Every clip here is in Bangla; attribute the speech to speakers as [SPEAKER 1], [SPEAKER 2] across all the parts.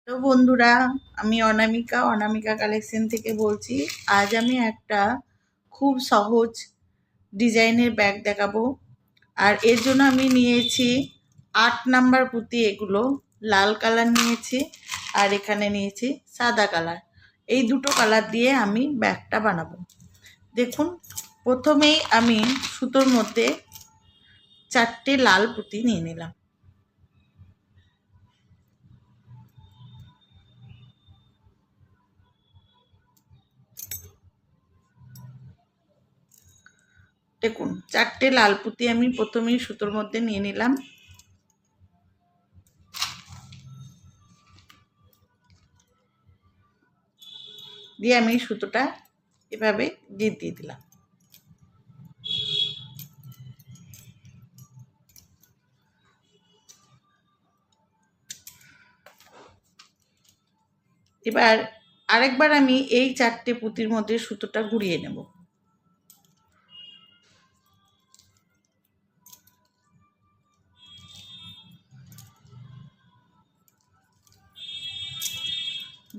[SPEAKER 1] তো বন্ধুরা, আমি অনামিকা কালেকশন থেকে বলছি। আজ আমি একটা খুব সহজ ডিজাইনের ব্যাগ দেখাবো। আর এর জন্য আমি নিয়েছি 8 নাম্বার পুঁতি। এগুলো লাল কালার নিয়েছি আর এখানে নিয়েছি সাদা কালার। এই দুটো কালার দিয়ে আমি ব্যাগটা বানাবো। দেখুন, প্রথমেই আমি সুতোর মধ্যে 4টে লাল পুঁতি নিয়ে নিলাম। দেখুন, 4টে লাল পুঁতি আমি প্রথমেই সুতোর মধ্যে নিয়ে নিলাম। দিয়ে আমি সুতোটা এভাবে দিয়ে দিলাম। এবার আরেকবার আমি এই 4টে পুঁতির মধ্যে সুতোটা ঘুরিয়ে নেব।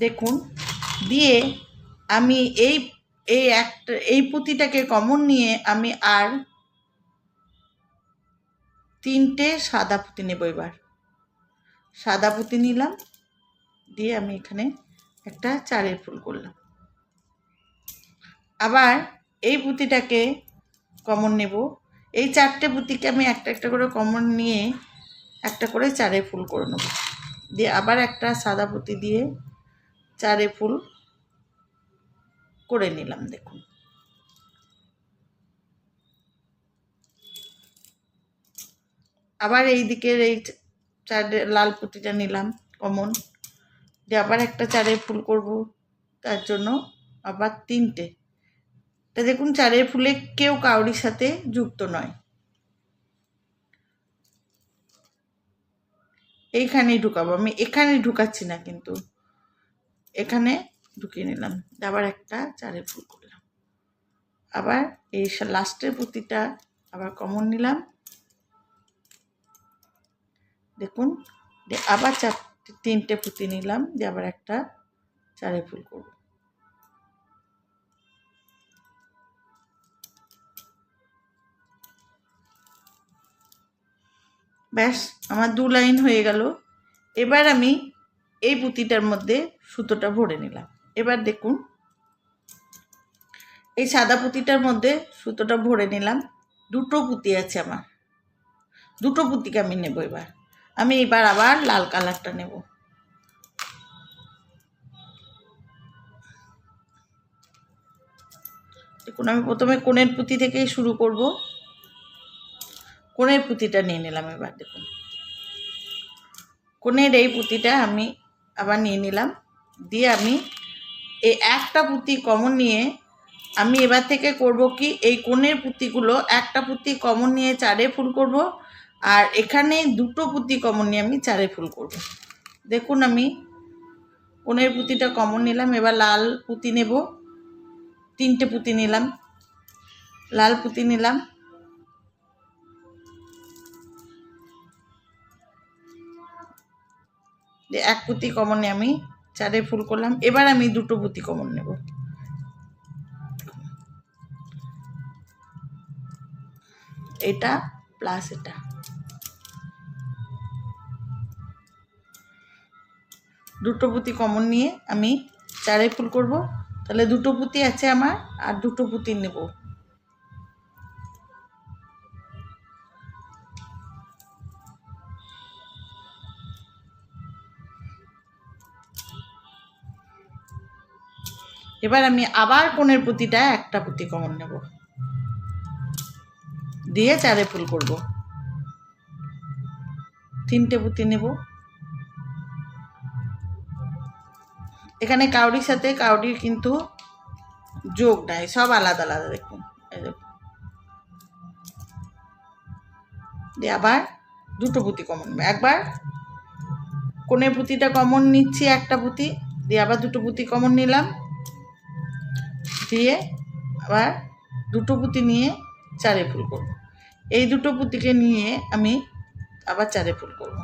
[SPEAKER 1] দেখুন, দিয়ে আমি এই পুঁতিটাকে কমন নিয়ে আমি আর 3টে সাদা পুঁতি নেব। এবার সাদা পুঁতি নিলাম, দিয়ে আমি এখানে একটা 4-এর ফুল করলাম। আবার এই পুঁতিটাকে কমন নেব। এই 4টে পুঁতিকে আমি একটা একটা করে কমন নিয়ে একটা করে 4-এর ফুল করে নেব। দিয়ে আবার একটা সাদা পুঁতি দিয়ে 4-এর ফুল করে নিলাম। দেখুন, আবার এই দিকের এই 4 লাল পুঁতিটা নিলাম কমন, দিয়ে আবার একটা 4-এর ফুল করব। তার জন্য আবার 3টে। তা দেখুন, 4-এর ফুলে কেউ কাউরির সাথে যুক্ত নয়। এইখানেই ঢুকাবো আমি, এখানে ঢুকাচ্ছি না, কিন্তু এখানে ঢুকিয়ে নিলাম। আবার একটা 4-এর ফুল করলাম। আবার এই লাস্টের পুঁতিটা আবার কমন নিলাম। দেখুন, আবার 3টে পুঁতি নিলাম, দিয়ে আবার একটা 4-এর ফুল করব। ব্যাস, আমার 2 লাইন হয়ে গেল। এবার আমি এই পুঁতিটার মধ্যে সুতোটা ভরে নিলাম। এবার দেখুন, এই সাদা পুঁতিটার মধ্যে সুতোটা ভরে নিলাম। 2টো পুঁতি আছে আমার, 2টো পুঁতিকে আমি নেব। এবার আবার লাল কালারটা নেব। দেখুন, আমি প্রথমে কোণের পুঁতি থেকেই শুরু করব। কোণের পুঁতিটা নিয়ে নিলাম। এবার দেখুন, কোণের এই পুঁতিটা আমি আবার নিয়ে নিলাম। দিয়ে আমি এই একটা পুঁতি কমন নিয়ে আমি এবার থেকে করব কি, এই কোণের পুঁতিগুলো একটা পুঁতি কমন নিয়ে 4-এ ফুল করব, আর এখানে 2টো পুঁতি কমন নিয়ে আমি 4-এ ফুল করব। দেখুন, আমি কোণের পুঁতিটা কমন নিলাম। এবার লাল পুঁতি নেব। 3টে পুঁতি নিলাম, লাল পুঁতি নিলাম। এক পুঁতি কমন নিয়ে আমি 4-এ ফুল করলাম। এবার আমি 2টো পুঁতি কমন নেব। এটা প্লাস এটা, 2টো পুঁতি কমন নিয়ে আমি 4-এ ফুল করব। তাহলে 2টো পুঁতি আছে আমার, আর 2টো পুঁতি নেব। এবার আমি আবার কোণের পুঁতিটা একটা পুঁতি কমন নেব, দিয়ে 4-এ ফুল করব। 3টে পুঁতি নেব। এখানে কাউরির সাথে কাউরির কিন্তু যোগ নাই, সব আলাদা আলাদা। দেখুন, দিয়ে আবার 2টো পুঁতি কমন নেব। একবার কোণের পুঁতিটা কমন নিচ্ছি, একটা পুঁতি, দিয়ে আবার 2টো পুঁতি কমন নিলাম, দিয়ে আবার 2টো পুঁতি নিয়ে 4-এ ফুল করব। এই 2টো পুঁতিকে নিয়ে আমি আবার 4-এ ফুল করব।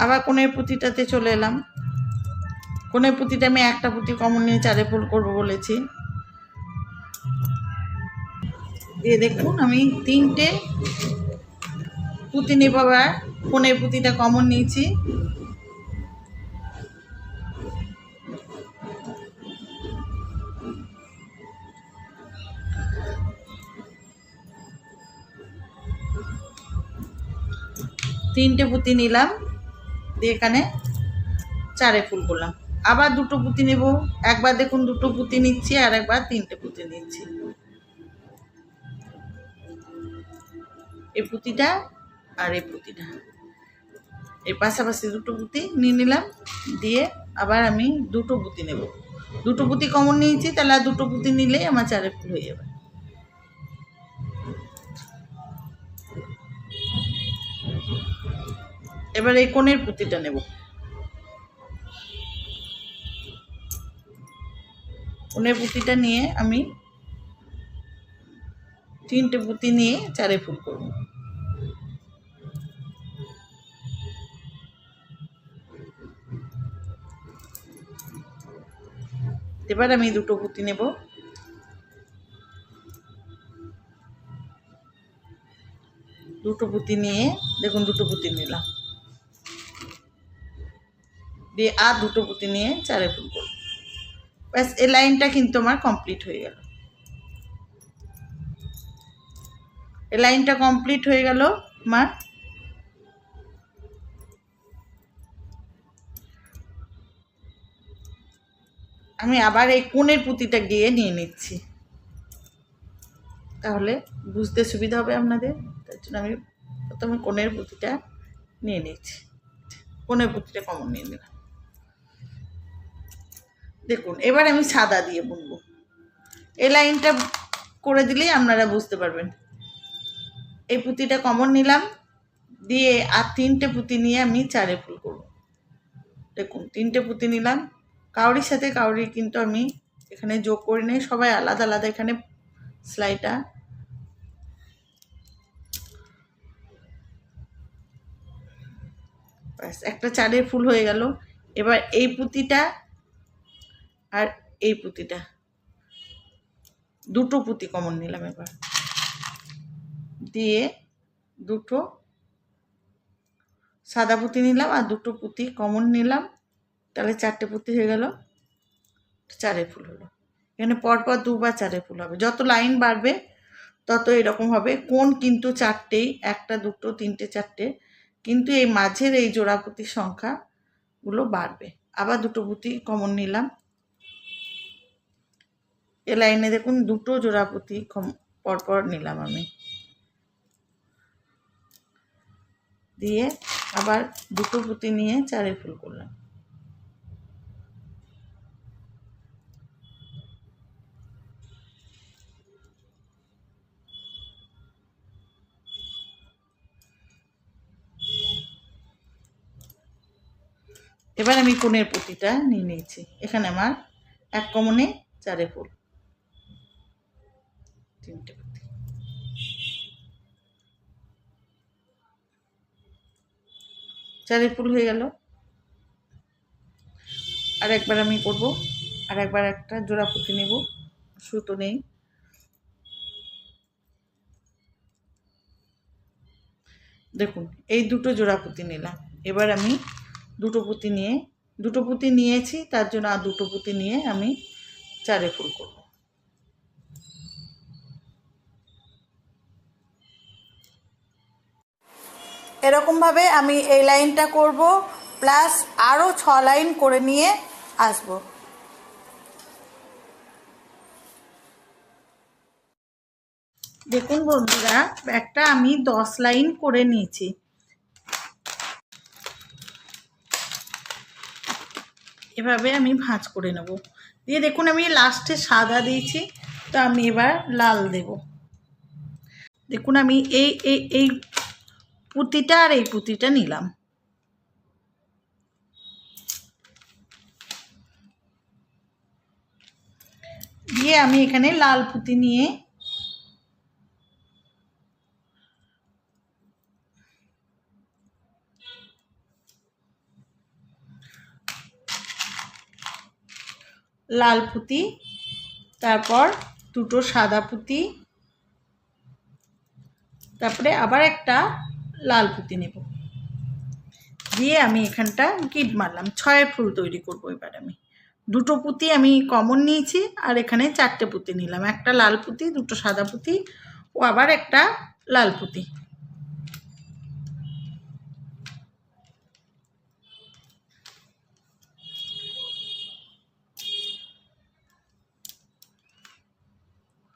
[SPEAKER 1] আবার কোণের পুঁতিটাতে চলে এলাম। কোণের পুঁতিটা আমি একটা পুঁতি কমন নিয়ে 4 ফুল করবো বলেছি। দিয়ে দেখুন আমি 3টে পুঁতি নেব। আবার কোণের পুঁতিটা কমন নিয়েছি। তিনটে পুঁতি নিলাম, দিয়ে এখানে 4 ফুল করলাম। আবার দুটো পুঁতি নেব। একবার দেখুন দুটো পুঁতি নিচ্ছি, আর একবার 3টে পুঁতি নিচ্ছি। এই পুঁতিটা আর এই পুঁতিটা, এই পাশাপাশি দুটো পুঁতি নিয়ে নিলাম। দিয়ে আবার আমি দুটো পুঁতি নেব। দুটো পুঁতি কমন নিয়েছি, তাহলে আর দুটো পুঁতি নিলেই আমার 4 ফুল হয়ে যাবে। এবার এই কোণের পুঁতিটা নেব। কোণের পুঁতিটা নিয়ে আমি 3টে পুঁতি নিয়ে 4 ফুল করব। এবার আমি দুটো পুঁতি নেব। দুটো পুঁতি নিয়ে দেখুন দুটো পুঁতি নিলাম, দিয়ে আর দুটো পুঁতি নিয়ে 4 ফুল করব। ব্যাস, এই লাইনটা কিন্তু আমার কমপ্লিট হয়ে গেল। এই লাইনটা কমপ্লিট হয়ে গেল আমার। আমি আবার এই কোণের পুঁতিটা গিয়ে নিয়ে নিচ্ছি, তাহলে বুঝতে সুবিধা হবে আপনাদের। তার জন্য আমি প্রথমে কোণের পুঁতিটা নিয়ে নিচ্ছি। কোণের পুঁতিটা কমন নিয়ে নিলাম। দেখুন এবার আমি সাদা দিয়ে বুনবো। এই লাইনটা করে দিলেই আপনারা বুঝতে পারবেন। এই পুঁতিটা কমন নিলাম, দিয়ে আর 3টে পুঁতি নিয়ে আমি 4 ফুল করব। দেখুন 3টে পুঁতি নিলাম। কাউরির সাথে কাউরি কিন্তু আমি এখানে যোগ করি নাই, সবাই আলাদা আলাদা এখানে সেলাইটা। ব্যাস, একটা 4 ফুল হয়ে গেল। এবার এই পুঁতিটা আর এই পুঁতিটা, দুটো পুঁতি কমন নিলাম। এবার দিয়ে দুটো সাদা পুঁতি নিলাম আর দুটো পুঁতি কমন নিলাম, তাহলে 4টে পুঁতি হয়ে গেল। 4 ফুল হলো। এখানে পরপর দুবার 4 ফুল হবে। যত লাইন বাড়বে তত এরকম হবে। কোণ কিন্তু 4টেই, 1টা 2টো 3টে 4টে, কিন্তু এই মাঝের এই জোড়া পুঁতির সংখ্যাগুলো বাড়বে। আবার দুটো পুঁতি কমন নিলাম। এ লাইনে দেখুন দুটো জোড়া পুঁতি পরপর নিলাম আমি, দিয়ে আবার দুটো পুঁতি নিয়ে 4 ফুল করলাম। এবার আমি কোণের পুঁতিটা নিয়ে নিয়েছি। এখানে আমার এক কমনে 4 ফুল, 3টে পুঁতি। চারে ফুল হয়ে গেল। আর একবার আমি করব, আর একবার একটা জোড়া পুঁতি নেব, সুতো নেই। দেখুন এই দুটো জোড়া পুঁতি নিলাম। এবার আমি দুটো পুঁতি নিয়েছি, তার জন্য আর দুটো পুঁতি নিয়ে আমি 4 ফুল করব। এরকমভাবে আমি এই লাইনটা করব, প্লাস আরও 6 লাইন করে নিয়ে আসব। দেখুন বন্ধুরা, একটা আমি 10 লাইন করে নিয়েছি। এভাবে আমি ভাঁজ করে নেব। দিয়ে দেখুন আমি লাস্টে সাদা দিয়েছি, তো আমি এবার লাল দেব। দেখুন আমি এই এই এই পুঁতিটা আর এই পুঁতিটা নিলাম, দিয়ে আমি এখানে লাল পুঁতি নিয়ে লাল পুঁতি, তারপর দুটো সাদা পুঁতি, তারপরে আবার একটা লাল পুঁতি নেব। দিয়ে আমি এখানটা গিট মারলাম। 6 ফুল তৈরি করব। এবার আমি দুটো পুঁতি আমি কমন নিয়েছি, আর এখানে 4টে পুঁতি নিলাম। একটা লাল পুঁতি, দুটো সাদা পুঁতি ও আবার একটা লাল পুঁতি।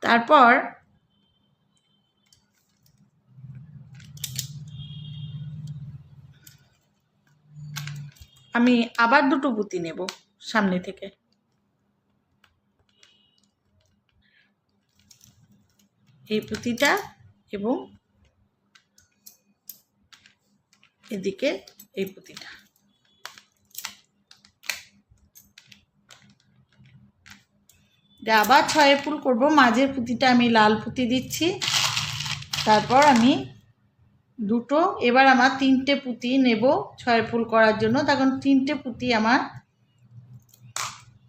[SPEAKER 1] তারপর আমি আবার দুটো পুঁতি নেব সামনে থেকে। এই পুঁতিটা এবং এদিকে এই পুঁতিটা। আবার 6 ফুল করব। মাঝের পুঁতিটা আমি লাল পুঁতি দিচ্ছি। তারপর আমি দুটো, এবার আমার 3টে পুঁতি নেব 6 ফুল করার জন্য। তখন 3টে পুঁতি আমার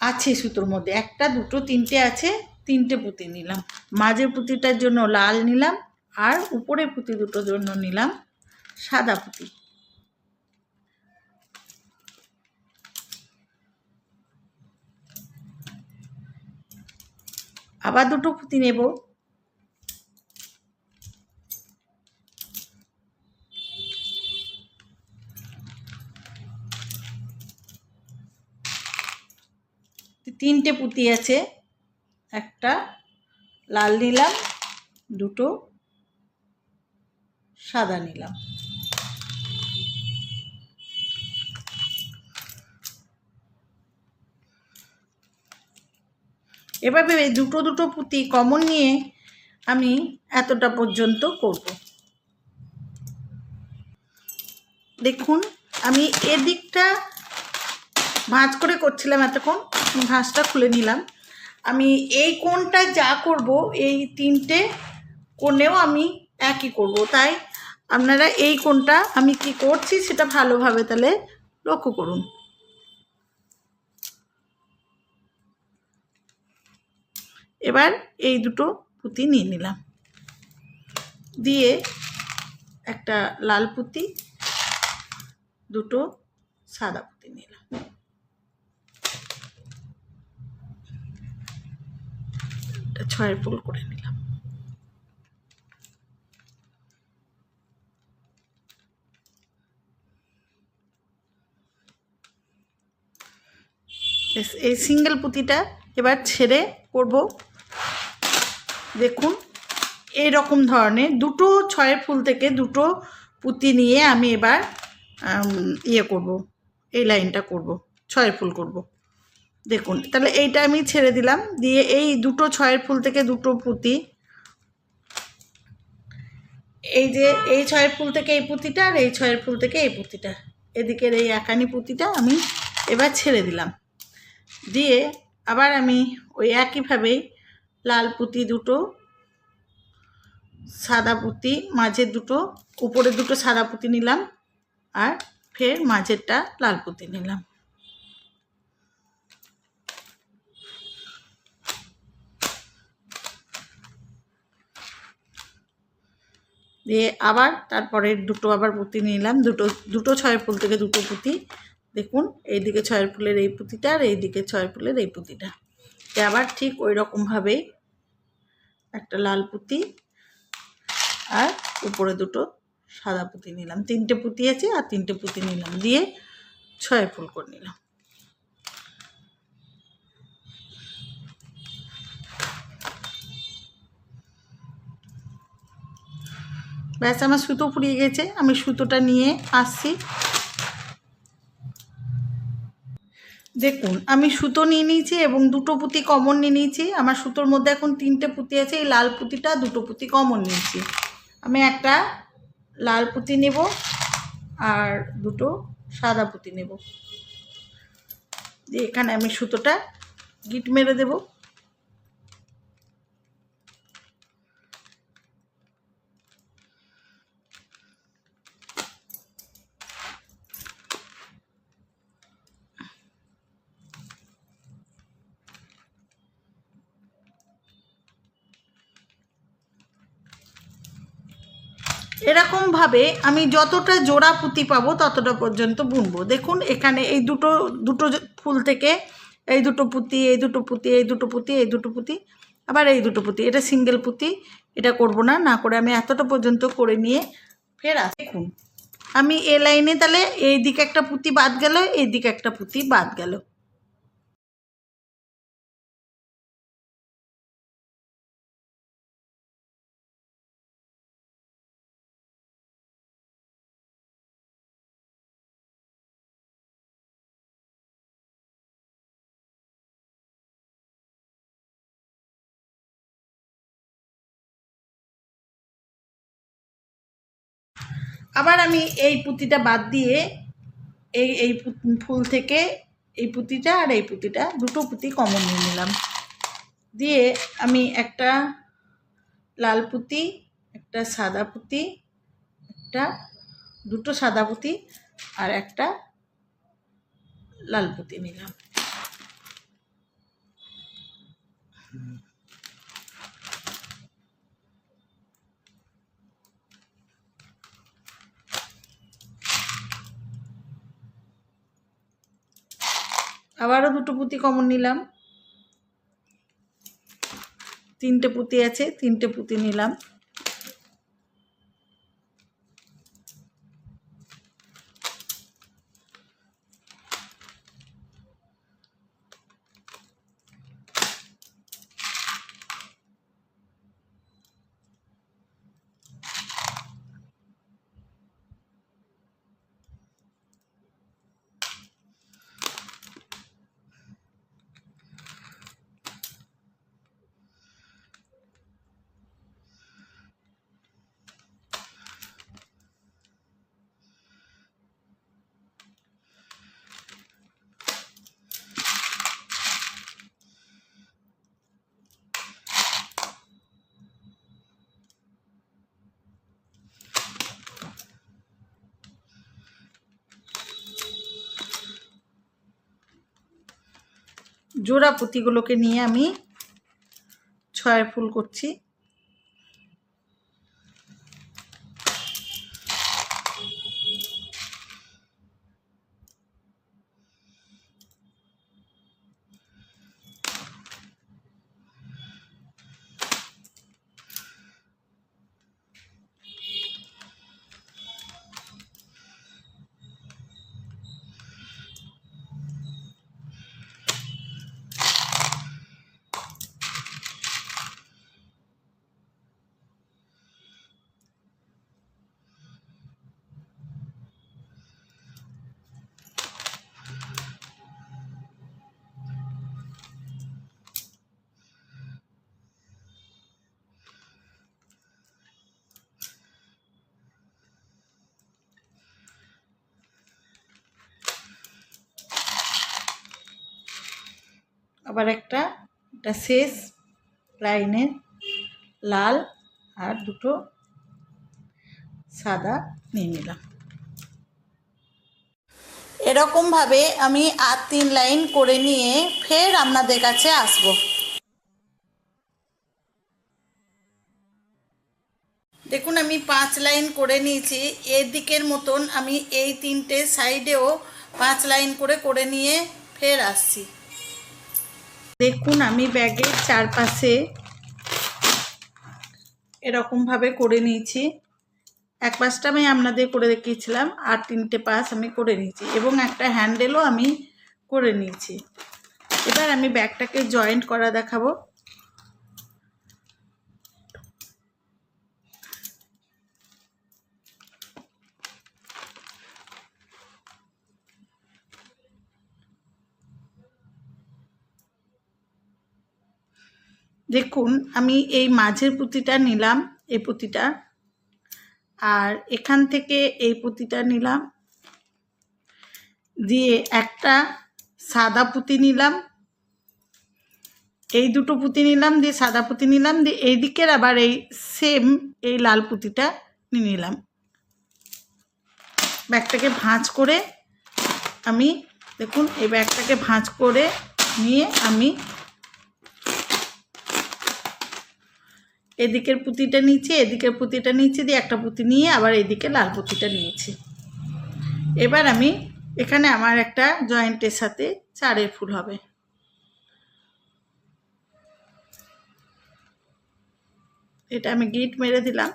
[SPEAKER 1] আছে সুতোর মধ্যে, একটা দুটো 3টে আছে, 3টে পুঁতি নিলাম। মাঝের পুঁতিটার জন্য লাল নিলাম, আর উপরের পুঁতি দুটোর জন্য নিলাম সাদা পুঁতি। আবার দুটো পুঁতি নেব। তিনটে পুঁতি আছে, একটা লাল নিলাম, দুটো সাদা নিলাম। এভাবে দুটো দুটো পুঁতি কমন নিয়ে আমি এতটা পর্যন্ত করব। দেখুন আমি এদিকটা ভাঁজ করে করছিলাম এতক্ষণ, ভাঁজটা খুলে নিলাম। আমি এই কোণটা যা করব এই 3টে কোণেও আমি একই করব, তাই আপনারা এই কোণটা আমি কি করছি সেটা ভালোভাবে তাহলে লক্ষ্য করুন। এবার এই দুটো পুঁতি নিয়ে নিলাম, দিয়ে একটা লাল পুঁতি, দুটো সাদা পুঁতি নিলাম। এটা 6 ফুল করে নিলাম। এই সিঙ্গেল পুঁতিটা এবার ছেড়ে করব। দেখুন এই রকম ধরনের দুটো 6 ফুল থেকে দুটো পুঁতি নিয়ে আমি এবার করব, এই লাইনটা করব, 6 ফুল করব। দেখুন তাহলে এইটা আমি ছেড়ে দিলাম, দিয়ে এই দুটো 6 ফুল থেকে দুটো পুঁতি, এই যে এই 6 ফুল থেকে এই পুঁতিটা, আর এই 6 ফুল থেকে এই পুঁতিটা, এদিকের এই একানি পুঁতিটা আমি এবার ছেড়ে দিলাম। দিয়ে আবার আমি ওই একইভাবেই লাল পুঁতি দুটো, সাদা পুঁতি, মাঝের দুটো, উপরে দুটো সাদা পুঁতি নিলাম, আর ফের মাঝেরটা লাল পুঁতি নিলাম। দিয়ে আবার তারপরে দুটো আবার পুঁতি নিলাম, দুটো 6 ফুল থেকে দুটো পুঁতি। দেখুন এইদিকে 6 ফুলের এই পুঁতিটা, আর এইদিকে 6 ফুলের এই পুঁতিটা। আবার ঠিক ওই রকমভাবেই একটা লাল পুঁতি আর উপরে দুটো সাদা পুঁতি নিলাম। 3টে পুঁতি আছে, আর 3টে পুঁতি নিলাম, দিয়ে 6 ফুল করে নিলাম। ব্যাস আমার সুতো ফুরিয়ে গেছে, আমি সুতোটা নিয়ে আসছি। দেখুন আমি সুতো নিয়ে নিয়েছি এবং দুটো পুঁতি কমন নিয়ে নিয়েছি। আমার সুতোর মধ্যে এখন 3টে পুঁতি আছে, এই লাল পুঁতিটা দুটো পুঁতি কমন নিয়েছি। আমি একটা লাল পুঁতি নেব আর দুটো সাদা পুঁতি নেব, দিয়ে এখানে আমি সুতোটা গিট মেরে দেব। এরকমভাবে আমি যতটা জোড়া পুঁতি পাবো ততটা পর্যন্ত বুনবো। দেখুন এখানে এই দুটো দুটো ফুল থেকে এই দুটো পুঁতি, এই দুটো পুঁতি, এই দুটো পুঁতি, এই দুটো পুঁতি, আবার এই দুটো পুঁতি, এটা সিঙ্গেল পুঁতি, এটা করব না, না করে আমি এতটা পর্যন্ত করে নিয়ে ফের দেখুন আমি এ লাইনে তাহলে এই দিকে একটা পুঁতি বাদ গেল, এই দিকে একটা পুঁতি বাদ গেল। আবার আমি এই পুঁতিটা বাদ দিয়ে এই এই ফুল থেকে এই পুঁতিটা আর এই পুঁতিটা দুটো পুঁতি কমন নিয়ে নিলাম, দিয়ে আমি একটা লাল পুঁতি, একটা সাদা পুঁতি, একটা দুটো সাদা পুঁতি আর একটা লাল পুঁতি নিলাম। আবারও দুটো পুঁতি কমন নিলাম, তিনটে পুঁতি আছে, তিনটে পুঁতি নিলাম। জোড়া পুঁতিগুলোকে নিয়ে আমি ছয় ফুল করছি। আবার একটা শেষ লাইনে লাল আর দুটো সাদা নিয়ে নিলাম। এরকমভাবে আমি আর 3 লাইন করে নিয়ে ফের আপনাদের কাছে আসব। দেখুন আমি 5 লাইন করে নিয়েছি, এর দিকের মতন আমি এই 3টে সাইডেও 5 লাইন করে নিয়ে ফের আসছি। দেখুন আমি ব্যাগের চারপাশে এরকমভাবে করে নিয়েছি। এক পাশটা আমি আপনাদের করে দেখিয়েছিলাম, আর 3টে পাশ আমি করে নিয়েছি এবং একটা হ্যান্ডেলও আমি করে নিয়েছি। এবার আমি ব্যাগটাকে জয়েন্ট করা দেখাবো। দেখুন আমি এই মাঝের পুঁতিটা নিলাম, এই পুঁতিটা, আর এখান থেকে এই পুঁতিটা নিলাম, দিয়ে একটা সাদা পুঁতি নিলাম, এই দুটো পুঁতি নিলাম, দিয়ে সাদা পুঁতি নিলাম, দিয়ে এই দিকের আবার এই সেম এই লাল পুঁতিটা নিয়ে নিলাম। ব্যাগটাকে ভাঁজ করে আমি দেখুন এই ব্যাগটাকে ভাঁজ করে নিয়ে আমি এদিকের পুঁতিটা নিচে, এদিকের পুঁতিটা নিচে দিয়ে একটা পুঁতি নিয়ে আবার এদিকে লাল পুঁতিটা নিয়েছি। এবার আমি এখানে আমার একটা জয়েন্টের সাথে চারের ফুল হবে। এটা আমি গিট মেরে দিলাম।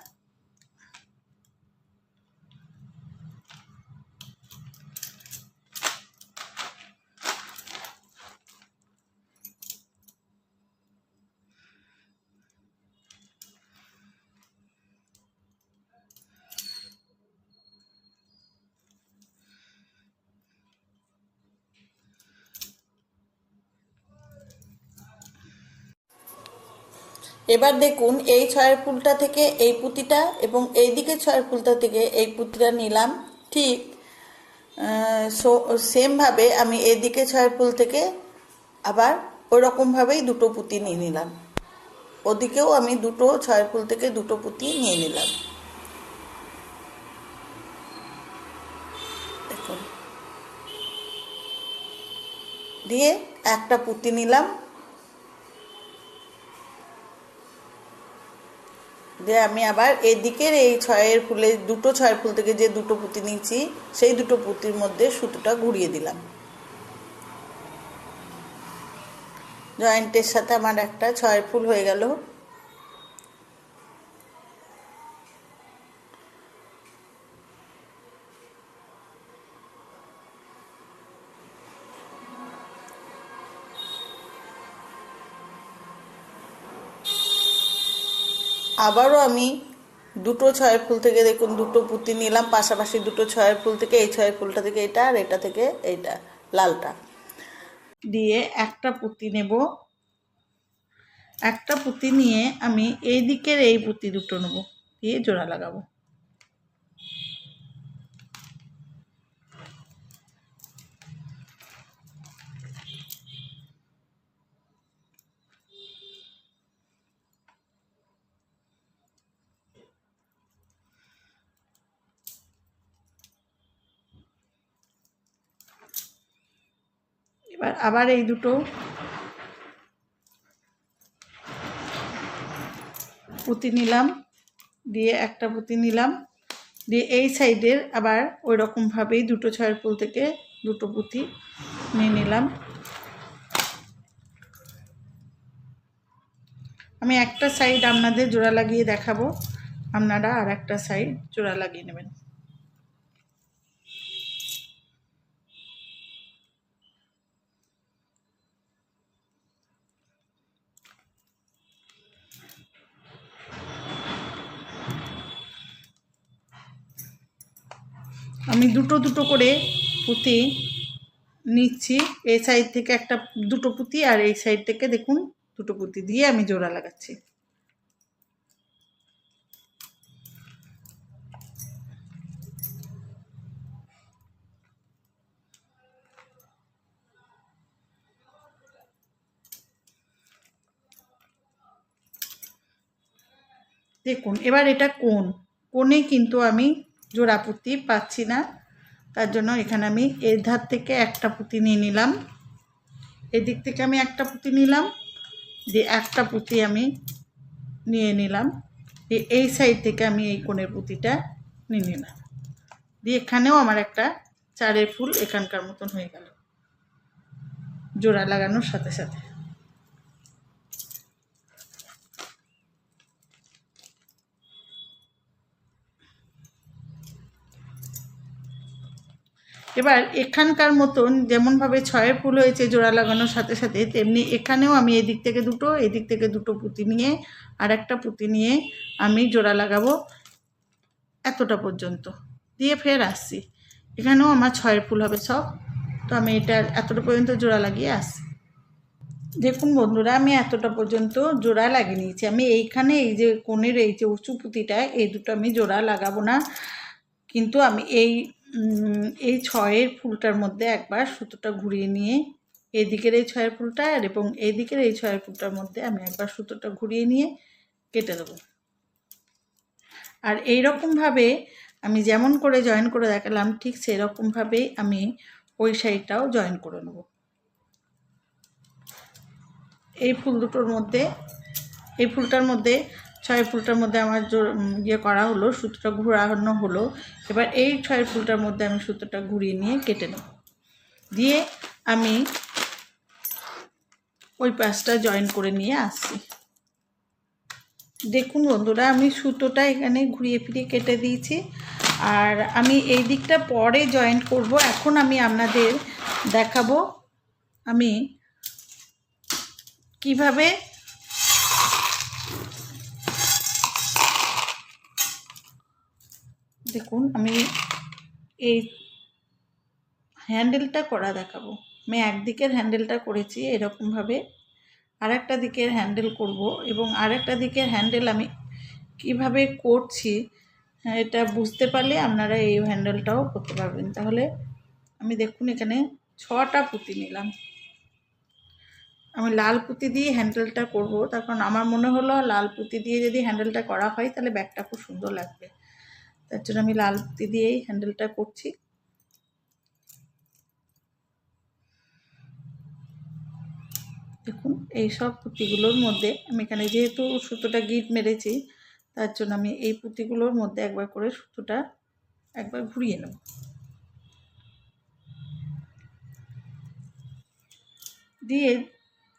[SPEAKER 1] এবার দেখুন এই ছয়ের ফুলটা থেকে এই পুঁতিটা এবং এই দিকে ছয়ের ফুলটা থেকে এই পুঁতিটা নিলাম। ঠিক সেমভাবে আমি এদিকে ছয়ের ফুল থেকে আবার ওই রকমভাবেই দুটো পুঁতি নিয়ে নিলাম। ওদিকেও আমি দুটো ছয়ের ফুল থেকে দুটো পুঁতি নিয়ে নিলাম। দেখুন, দিয়ে একটা পুঁতি নিলাম, দিয়ে আমি আবার এদিকের এই ছয়ের ফুলে দুটো ছয়ের ফুল থেকে যে দুটো পুঁতি নিয়েছি সেই দুটো পুঁতির মধ্যে সুতোটা ঘুরিয়ে দিলাম। জয়েন্টের সাথে আমার একটা ছয়ের ফুল হয়ে গেল। আবারও আমি দুটো ছয়ের ফুল থেকে দেখুন দুটো পুঁতি নিলাম, পাশাপাশি দুটো ছয়ের ফুল থেকে এই ছয়ের ফুলটা থেকে এটা আর এটা থেকে এইটা লালটা দিয়ে একটা পুঁতি নেব। একটা পুঁতি নিয়ে আমি এই দিকের এই পুঁতি দুটো নেব, দিয়ে জোড়া লাগাবো। এবার আবার এই দুটো পুঁতি নিলাম, দিয়ে একটা পুঁতি নিলাম, দিয়ে এই সাইডের আবার ওই রকমভাবেই দুটো ছয়ের ফুল থেকে দুটো পুঁতি নিয়ে নিলাম। আমি একটা সাইড আপনাদের জোড়া লাগিয়ে দেখাবো, আপনারা আর একটা সাইড জোড়া লাগিয়ে নেবেন। আমি দুটো দুটো করে পুঁতি নিচ্ছি, এই সাইড থেকে একটা দুটো পুঁতি আর এই সাইড থেকে দেখুন দুটো পুঁতি দিয়ে আমি জোড়া লাগাচ্ছি। দেখুন এবার এটা কোণে কিন্তু আমি জোড়া পুঁতি পাচ্ছি না, তার জন্য এখানে আমি এর ধার থেকে একটা পুঁতি নিয়ে নিলাম, এদিক থেকে আমি একটা পুঁতি নিলাম, দিয়ে একটা পুঁতি আমি নিয়ে নিলাম, এই সাইড থেকে আমি এই কোণের পুঁতিটা নিয়ে নিলাম, দিয়ে এখানেও আমার একটা চারের ফুল এখানকার মতন হয়ে গেল জোড়া লাগানোর সাথে সাথে। এবার এখানকার মতন যেমনভাবে ছয়ের ফুল হয়েছে জোড়া লাগানোর সাথে সাথে, তেমনি এখানেও আমি এদিক থেকে দুটো এদিক থেকে দুটো পুঁতি নিয়ে আর একটা পুঁতি নিয়ে আমি জোড়া লাগাবো এতটা পর্যন্ত, দিয়ে ফের আসছি। এখানেও আমার ছয়ের ফুল হবে সব, তো আমি এটা এতটা পর্যন্ত জোড়া লাগিয়ে আসছি। দেখুন বন্ধুরা, আমি এতটা পর্যন্ত জোড়া লাগিয়ে নিয়েছি। আমি এইখানে এই যে কোণের এই যে উঁচু পুঁতিটা এই দুটো আমি জোড়া লাগাবো না, কিন্তু আমি এই ছয়ের ফুলটার মধ্যে একবার সুতোটা ঘুরিয়ে নিয়ে এদিকের এই ছয়ের ফুলটা আর এবং এইদিকের এই ছয়ের ফুলটার মধ্যে আমি একবার সুতোটা ঘুরিয়ে নিয়ে কেটে দেবো। আর এইরকমভাবে আমি যেমন করে জয়েন করে দেখালাম ঠিক সেরকমভাবেই আমি ওই সাইডটাও জয়েন করে নেব। এই ফুল দুটোর মধ্যে এই ফুলটার মধ্যে 6 ফুলটার মধ্যে আমার ইয়ে করা হলো, সুতোটা ঘোরানো হলো। এবার এই 6 ফুলটার মধ্যে আমি সুতোটা ঘুরিয়ে নিয়ে কেটে নেব, দিয়ে আমি ওই পাশটা জয়েন করে নিয়ে আসছি। দেখুন বন্ধুরা, আমি সুতোটা এখানে ঘুরিয়ে ফিরিয়ে কেটে দিয়েছি, আর আমি এই দিকটা পরে জয়েন্ট করব। এখন আমি আপনাদের দেখাবো আমি কিভাবে দেখুন আমি এই হ্যান্ডেলটা করা দেখাবো। আমি একদিকের হ্যান্ডেলটা করেছি এরকমভাবে, আরেকটা দিকের হ্যান্ডেল করব, এবং আরেকটা দিকের হ্যান্ডেল আমি কিভাবে করছি এটা বুঝতে পারলে আপনারা এই হ্যান্ডেলটাও করতে পারবেন। তাহলে আমি দেখুন এখানে 6টা পুঁতি নিলাম। আমি লাল পুঁতি দিয়ে হ্যান্ডেলটা করব, তার কারণ আমার মনে হলো লাল পুঁতি দিয়ে যদি হ্যান্ডেলটা করা হয় তাহলে ব্যাগটা খুব সুন্দর লাগবে। তার জন্য আমি লাল পুঁতি দিয়েই হ্যান্ডেলটা করছি। দেখুন এই সব পুঁতিগুলোর মধ্যে আমি এখানে যেহেতু সুতোটা গিট মেরেছি, তার জন্য আমি এই পুঁতিগুলোর মধ্যে একবার করে সুতোটা একবার ঘুরিয়ে নেব। দিয়ে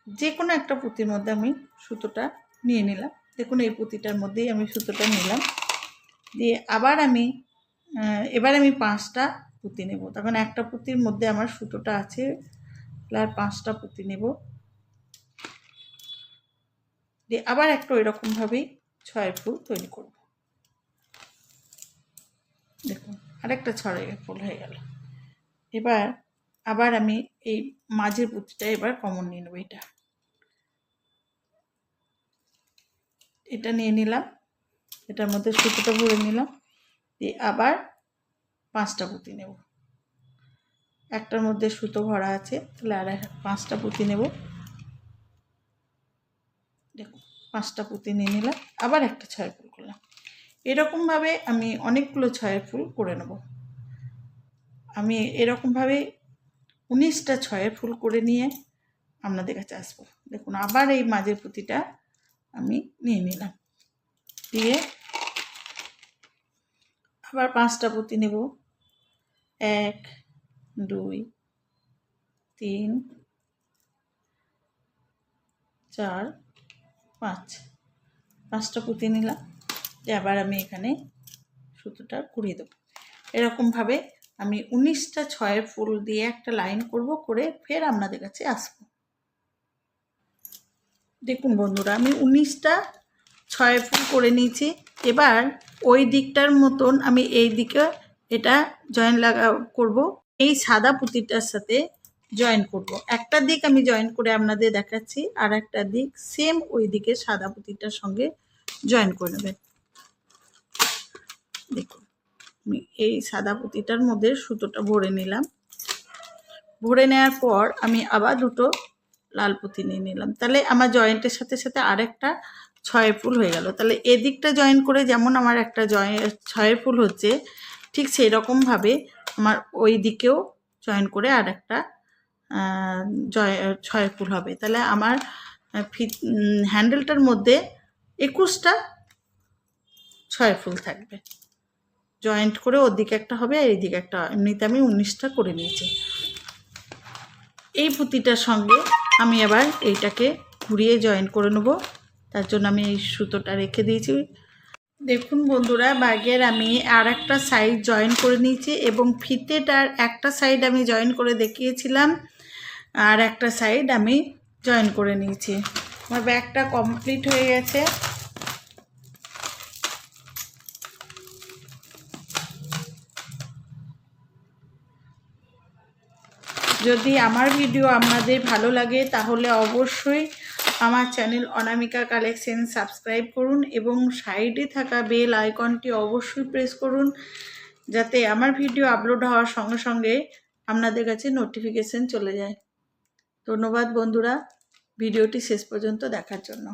[SPEAKER 1] যে কোনো একটা পুঁতির মধ্যে আমি সুতোটা নিয়ে নিলাম। দেখুন এই পুঁতিটার মধ্যেই আমি সুতোটা নিলাম, দিয়ে আবার আমি এবার আমি 5টা পুঁতি নেব। তখন একটা পুঁতির মধ্যে আমার সুতোটা আছে, আর 5টা পুঁতি নেব, দিয়ে আবার একটা ওই রকমভাবেই 6 ফুল তৈরি করব। দেখুন আরেকটা 6 ফুল হয়ে গেল। এবার আবার আমি এই মাঝের পুঁতিটা এবার কমন নিয়ে নেব, এটা নিয়ে নিলাম, এটার মধ্যে সুতোটা ভরে নিলাম, দিয়ে আবার 5টা পুঁতি নেব। একটার মধ্যে সুতো ভরা আছে, তাহলে আর 5টা পুঁতি নেব। দেখুন 5টা পুঁতি নিয়ে নিলাম, আবার একটা 6 ফুল করলাম। এরকমভাবে আমি অনেকগুলো 6 ফুল করে নেব। আমি এরকমভাবে 19টা 6 ফুল করে নিয়ে আপনাদের কাছে আসবো। দেখুন আবার এই মাঝের পুঁতিটা আমি নিয়ে নিলাম, দিয়ে আবার 5টা পুঁতি নেব। 1 2 3 4 5, 5টা পুঁতি নিলাম, আবার আমি এখানে সুতোটা ঘুরিয়ে দেবো। এরকমভাবে আমি 19টা 6 ফুল দিয়ে একটা লাইন করব, করে ফের আপনাদের কাছে আসব। দেখুন বন্ধুরা, আমি 19টা 6 ফুল করে নিয়েছি। এবার ওই দিকটার মতন আমি এই দিকে এটা জয়েন করব, এই সাদা পুঁতিটার সাথে জয়েন করব। একটা দিক আমি জয়েন করে আপনাদের দেখাচ্ছি, আর একটা দিক সেম ওই দিকে সাদা পুঁতিটার সঙ্গে জয়েন করে নেবেন। দেখুন আমি এই সাদা পুঁতিটার মধ্যে সুতোটা ভরে নিলাম, ভরে নেওয়ার পর আমি আবার দুটো লাল পুঁতি নিয়ে নিলাম। তাহলে আমার জয়েন্টের সাথে সাথে আরেকটা 6 ফুল হয়ে গেল। তাহলে এদিকটা জয়েন করে যেমন আমার একটা 6 ফুল হচ্ছে, ঠিক সেই রকমভাবে আমার ওই দিকেও জয়েন করে আর একটা 6 ফুল হবে। তাহলে আমার হ্যান্ডেলটার মধ্যে 21টা 6 ফুল থাকবে, জয়েন্ট করে ওর দিকে একটা হবে আর এই দিকে একটা। এমনিতে আমি 19টা করে নিয়েছি। এই পুঁতিটার সঙ্গে আমি আবার এইটাকে ঘুরিয়ে জয়েন করে নেব, তার জন্য আমি এই সুতোটা রেখে দিয়েছি। দেখুন বন্ধুরা, ব্যাগের আমি আর একটা সাইড জয়েন করে নিয়েছি, এবং ফিতেটার একটা সাইড আমি জয়েন করে দেখিয়েছিলাম, আর একটা সাইড আমি জয়েন করে নিয়েছি। আমার ব্যাগটা কমপ্লিট হয়ে গেছে। যদি আমার ভিডিও আপনাদের ভালো লাগে তাহলে অবশ্যই আমার চ্যানেল অনামিকা কালেকশন সাবস্ক্রাইব করুন, এবং সাইডে থাকা বেল আইকনটি অবশ্যই প্রেস করুন, যাতে আমার ভিডিও আপলোড হওয়ার সঙ্গে সঙ্গে আপনাদের কাছে নোটিফিকেশন চলে যায়। ধন্যবাদ বন্ধুরা ভিডিওটি শেষ পর্যন্ত দেখার জন্য।